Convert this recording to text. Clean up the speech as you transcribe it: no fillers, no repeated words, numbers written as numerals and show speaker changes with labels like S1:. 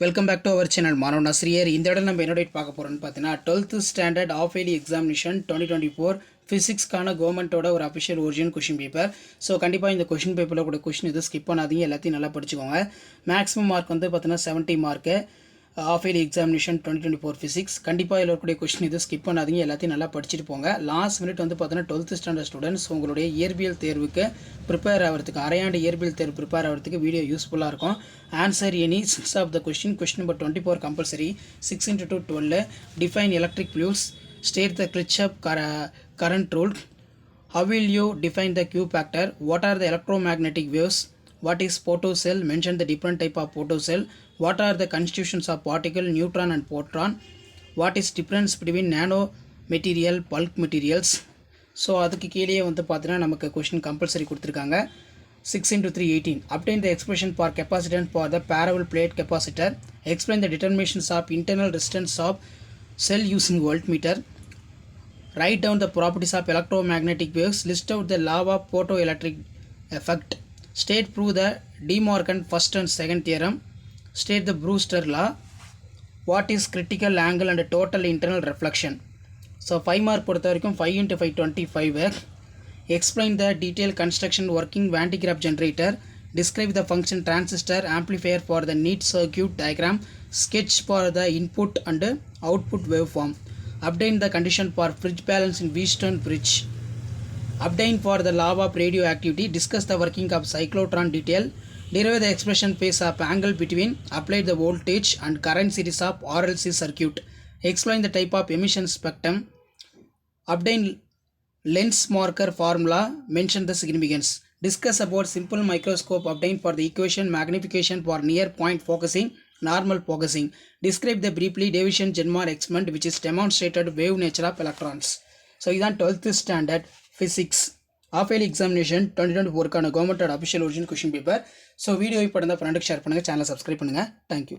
S1: Welcome back to our channel மாணவ ஆசிரியர். இந்த இடம் நம்ம என்னோட பார்க்க போகிறோம்னு பார்த்தீங்கன்னா 12th standard half yearly examination 2024 ஃபிசிக்ஸ்க்கான கவர்மெண்ட்டோட ஒரு official original question paper. So கண்டிப்பாக இந்த கொஷின் பேப்பரில் கூட கொஷின் எதுவும் ஸ்கிப் பண்ணாதீங்க, எல்லாத்தையும் நல்லா படிச்சுக்கோங்க. மேக்ஸிமம் மார்க் வந்து பார்த்தீங்கன்னா 70 mark half yearly examination 2024 physics. கண்டிப்பாக இதில் இருக்கக்கூடிய கொஷின் எதுவும் ஸ்கிப் பண்ணாதீங்க, எல்லாத்தையும் நல்லா படிச்சுட்டு போங்க. லாஸ்ட் மினிட் வந்து பார்த்தீங்கன்னா 12th ஸ்டாண்டர்ட் ஸ்டூடெண்ட்ஸ் உங்களுடைய இயற்பியல் தேர்வுக்கு ப்ரிப்பேர் ஆகிறதுக்கு, அரையாண்டு இயற்பியல் தேர்வு ப்ரிப்பேர் ஆகிறதுக்கு வீடியோ யூஸ்ஃபுல்லாக இருக்கும். Answer any 6 of the question number 24 compulsory. 6 into 2 12. Define electric fluids. State the Kirchhoff current rule. How will you define the Q factor? What are the electromagnetic waves? What is photocell? Mention the different type of photocell. What are the constitutions of particle, neutron and proton? What is difference between nano material, bulk materials? So அதுக்கு கீழே வந்து பார்த்தீங்கன்னா நமக்கு question compulsory கொடுத்துருக்காங்க. 6 into 3 18. Obtain the expression for capacitance for the parallel plate capacitor. Explain the determinations of internal resistance of cell using voltmeter. Write down the properties of electromagnetic waves. List out the law of photoelectric effect. State prove the De Morgan first and second theorem. State the Brewster law. What is critical angle and total internal reflection? So 5 mark பொறுத்த வரைக்கும் 5 into 5 25. Explain the detailed construction working Van de Graaff generator. Describe the function transistor amplifier for the neat circuit diagram. Sketch for the input and output waveform. Obtain the condition for fridge balance in Wheatstone bridge. Obtain for the law of radioactivity. Discuss the working of cyclotron detail. Derive the expression phase of angle between. Apply the voltage and current series of RLC circuit. Explain the type of emission spectrum. Obtain lens marker formula. Mention the significance. Discuss about simple microscope. Obtain for the equation magnification for near point focusing, normal focusing. Describe the briefly Davisson-Genmar experiment which is demonstrated wave nature of electrons. So இதான் 12th standard physics half yearly examination 2024 government official original question paper. So video இப்போ இருந்தால் ஃப்ரெண்டுக்கு share பண்ணுங்கள், சேனலை subscribe பண்ணுங்கள். Thank you.